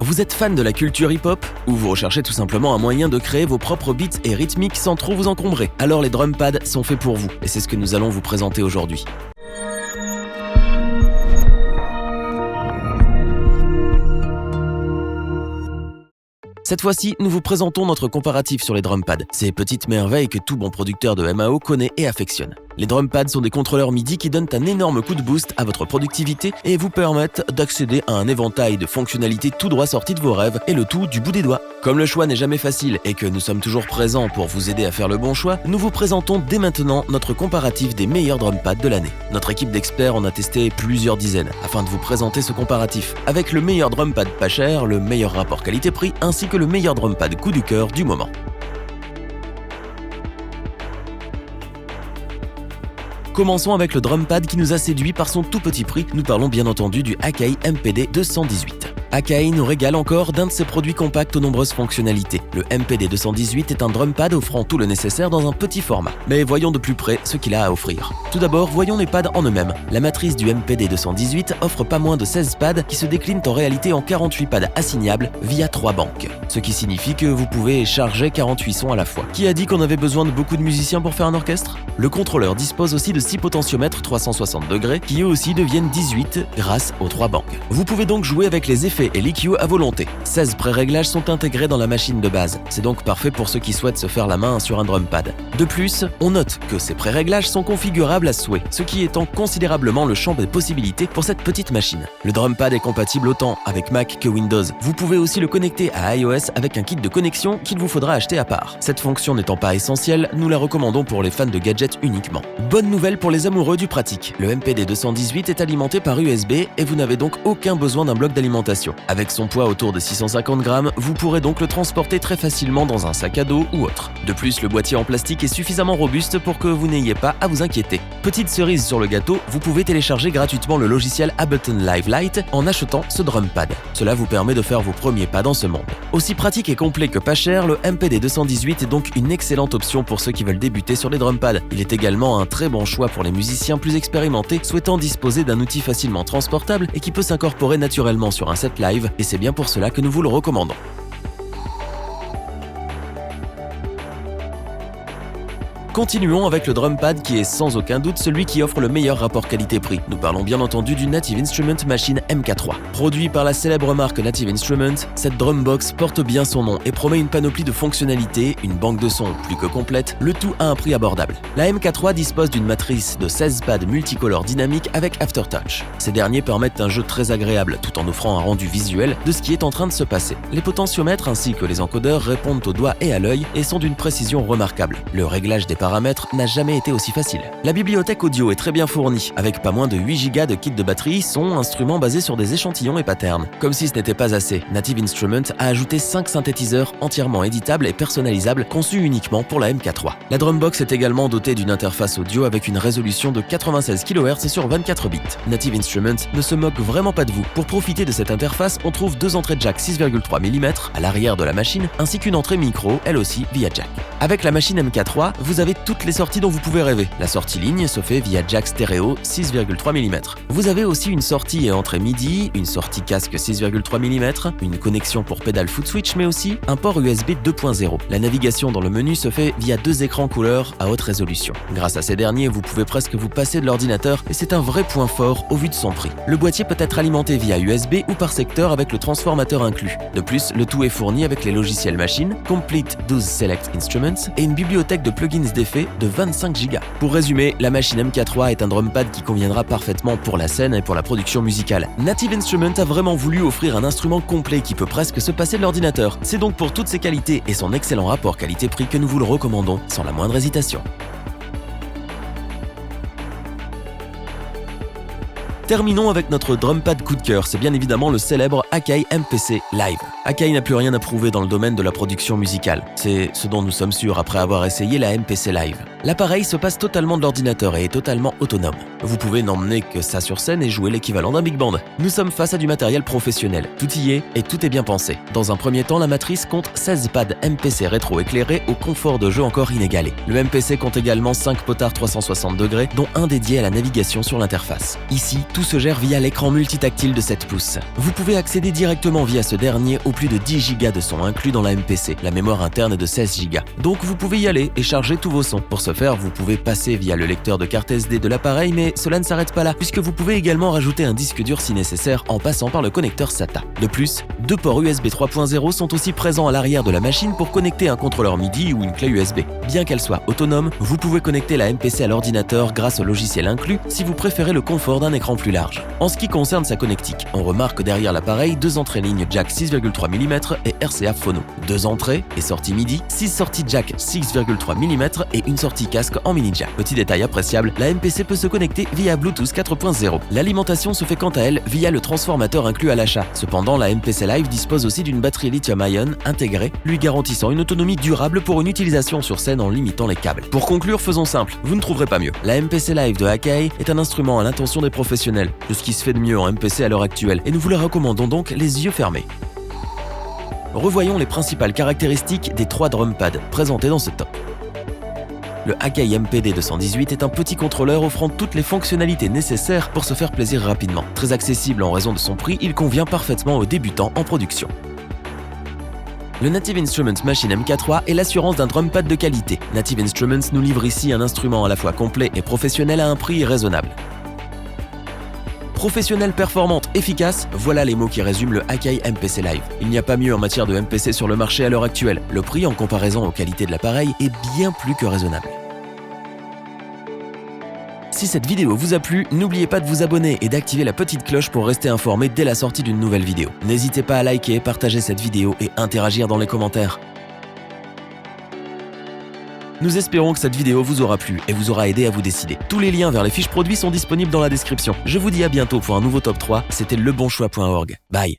Vous êtes fan de la culture hip-hop? Ou vous recherchez tout simplement un moyen de créer vos propres beats et rythmiques sans trop vous encombrer? Alors les drum pads sont faits pour vous, et c'est ce que nous allons vous présenter aujourd'hui. Cette fois-ci, nous vous présentons notre comparatif sur les drum pads, ces petites merveilles que tout bon producteur de MAO connaît et affectionne. Les drum pads sont des contrôleurs MIDI qui donnent un énorme coup de boost à votre productivité et vous permettent d'accéder à un éventail de fonctionnalités tout droit sorties de vos rêves et le tout du bout des doigts. Comme le choix n'est jamais facile et que nous sommes toujours présents pour vous aider à faire le bon choix, nous vous présentons dès maintenant notre comparatif des meilleurs drum pads de l'année. Notre équipe d'experts en a testé plusieurs dizaines afin de vous présenter ce comparatif avec le meilleur drum pad pas cher, le meilleur rapport qualité-prix ainsi que le meilleur drum pad coup du cœur du moment. Commençons avec le drum pad qui nous a séduit par son tout petit prix. Nous parlons bien entendu du Akai MPD 218. Akai nous régale encore d'un de ses produits compacts aux nombreuses fonctionnalités. Le MPD 218 est un drum pad offrant tout le nécessaire dans un petit format. Mais voyons de plus près ce qu'il a à offrir. Tout d'abord, voyons les pads en eux-mêmes. La matrice du MPD 218 offre pas moins de 16 pads qui se déclinent en réalité en 48 pads assignables via 3 banques. Ce qui signifie que vous pouvez charger 48 sons à la fois. Qui a dit qu'on avait besoin de beaucoup de musiciens pour faire un orchestre? Le contrôleur dispose aussi de 6 potentiomètres 360 degrés qui eux aussi deviennent 18 grâce aux 3 banques. Vous pouvez donc jouer avec les effets et l'EQ à volonté. 16 pré-réglages sont intégrés dans la machine de base. C'est donc parfait pour ceux qui souhaitent se faire la main sur un drum pad. De plus, on note que ces pré-réglages sont configurables à souhait, ce qui étend considérablement le champ des possibilités pour cette petite machine. Le drum pad est compatible autant avec Mac que Windows. Vous pouvez aussi le connecter à iOS avec un kit de connexion qu'il vous faudra acheter à part. Cette fonction n'étant pas essentielle, nous la recommandons pour les fans de gadgets uniquement. Bonne nouvelle pour les amoureux du pratique. Le MPD 218 est alimenté par USB et vous n'avez donc aucun besoin d'un bloc d'alimentation. Avec son poids autour de 650 grammes, vous pourrez donc le transporter très facilement dans un sac à dos ou autre. De plus, le boîtier en plastique est suffisamment robuste pour que vous n'ayez pas à vous inquiéter. Petite cerise sur le gâteau, vous pouvez télécharger gratuitement le logiciel Ableton Live Lite en achetant ce drum pad. Cela vous permet de faire vos premiers pas dans ce monde. Aussi pratique et complet que pas cher, le MPD 218 est donc une excellente option pour ceux qui veulent débuter sur les drum pads. Il est également un très bon choix pour les musiciens plus expérimentés souhaitant disposer d'un outil facilement transportable et qui peut s'incorporer naturellement sur un set live, et c'est bien pour cela que nous vous le recommandons. Continuons avec le drum pad qui est sans aucun doute celui qui offre le meilleur rapport qualité-prix. Nous parlons bien entendu du Native Instruments Machine MK3. Produit par la célèbre marque Native Instruments, cette drum box porte bien son nom et promet une panoplie de fonctionnalités, une banque de sons plus que complète, le tout à un prix abordable. La MK3 dispose d'une matrice de 16 pads multicolores dynamiques avec Aftertouch. Ces derniers permettent un jeu très agréable tout en offrant un rendu visuel de ce qui est en train de se passer. Les potentiomètres ainsi que les encodeurs répondent au doigt et à l'œil et sont d'une précision remarquable. Le réglage des paramètres n'a jamais été aussi facile. La bibliothèque audio est très bien fournie, avec pas moins de 8 Go de kit de batterie, son, instruments basés sur des échantillons et patterns. Comme si ce n'était pas assez, Native Instruments a ajouté 5 synthétiseurs entièrement éditables et personnalisables conçus uniquement pour la MK3. La Drumbox est également dotée d'une interface audio avec une résolution de 96 kHz sur 24 bits. Native Instruments ne se moque vraiment pas de vous. Pour profiter de cette interface, on trouve 2 entrées jack 6,3 mm à l'arrière de la machine, ainsi qu'une entrée micro, elle aussi via jack. Avec la machine MK3, vous avez toutes les sorties dont vous pouvez rêver. La sortie ligne se fait via jack stéréo 6,3 mm. Vous avez aussi une sortie et entrée MIDI, une sortie casque 6,3 mm, une connexion pour pédale foot switch, mais aussi un port USB 2.0. La navigation dans le menu se fait via 2 écrans couleur à haute résolution. Grâce à ces derniers, vous pouvez presque vous passer de l'ordinateur et c'est un vrai point fort au vu de son prix. Le boîtier peut être alimenté via USB ou par secteur avec le transformateur inclus. De plus, le tout est fourni avec les logiciels machine, Complete 12 Select Instruments et une bibliothèque de plugins d'effets de 25 Go. Pour résumer, la machine MK3 est un drum pad qui conviendra parfaitement pour la scène et pour la production musicale. Native Instruments a vraiment voulu offrir un instrument complet qui peut presque se passer de l'ordinateur. C'est donc pour toutes ses qualités et son excellent rapport qualité-prix que nous vous le recommandons sans la moindre hésitation. Terminons avec notre drum pad coup de cœur, c'est bien évidemment le célèbre Akai MPC Live. Akai n'a plus rien à prouver dans le domaine de la production musicale. C'est ce dont nous sommes sûrs après avoir essayé la MPC Live. L'appareil se passe totalement de l'ordinateur et est totalement autonome. Vous pouvez n'emmener que ça sur scène et jouer l'équivalent d'un big band. Nous sommes face à du matériel professionnel. Tout y est et tout est bien pensé. Dans un premier temps, la matrice compte 16 pads MPC rétro-éclairés au confort de jeu encore inégalé. Le MPC compte également 5 potards 360 degrés, dont un dédié à la navigation sur l'interface. Ici, tout se gère via l'écran multitactile de 7 pouces. Vous pouvez accéder directement via ce dernier aux plus de 10 Go de son inclus dans la MPC. La mémoire interne est de 16 Go. Donc vous pouvez y aller et charger tous vos sons. Pour ce faire, vous pouvez passer via le lecteur de carte SD de l'appareil, mais cela ne s'arrête pas là, puisque vous pouvez également rajouter un disque dur si nécessaire en passant par le connecteur SATA. De plus, 2 ports USB 3.0 sont aussi présents à l'arrière de la machine pour connecter un contrôleur MIDI ou une clé USB. Bien qu'elle soit autonome, vous pouvez connecter la MPC à l'ordinateur grâce au logiciel inclus si vous préférez le confort d'un écran plus large. En ce qui concerne sa connectique, on remarque derrière l'appareil 2 entrées lignes jack 6,3 mm et RCA phono, 2 entrées et sorties MIDI, 6 sorties jack 6,3 mm et une sortie casque en mini jack. Petit détail appréciable, la MPC peut se connecter via Bluetooth 4.0. L'alimentation se fait quant à elle via le transformateur inclus à l'achat. Cependant, la MPC Live dispose aussi d'une batterie lithium-ion intégrée, lui garantissant une autonomie durable pour une utilisation sur scène en limitant les câbles. Pour conclure, faisons simple, vous ne trouverez pas mieux. La MPC Live de Akai est un instrument à l'intention des professionnels, de ce qui se fait de mieux en MPC à l'heure actuelle, et nous vous le recommandons donc les yeux fermés. Revoyons les principales caractéristiques des 3 drum pads présentés dans ce top. Le Akai MPD 218 est un petit contrôleur offrant toutes les fonctionnalités nécessaires pour se faire plaisir rapidement. Très accessible en raison de son prix, il convient parfaitement aux débutants en production. Le Native Instruments Machine MK3 est l'assurance d'un drum pad de qualité. Native Instruments nous livre ici un instrument à la fois complet et professionnel à un prix raisonnable. Professionnelle, performante, efficace, voilà les mots qui résument le Akai MPC Live. Il n'y a pas mieux en matière de MPC sur le marché à l'heure actuelle. Le prix, en comparaison aux qualités de l'appareil, est bien plus que raisonnable. Si cette vidéo vous a plu, n'oubliez pas de vous abonner et d'activer la petite cloche pour rester informé dès la sortie d'une nouvelle vidéo. N'hésitez pas à liker, partager cette vidéo et interagir dans les commentaires. Nous espérons que cette vidéo vous aura plu et vous aura aidé à vous décider. Tous les liens vers les fiches produits sont disponibles dans la description. Je vous dis à bientôt pour un nouveau top 3, c'était lebonchoix.org. Bye.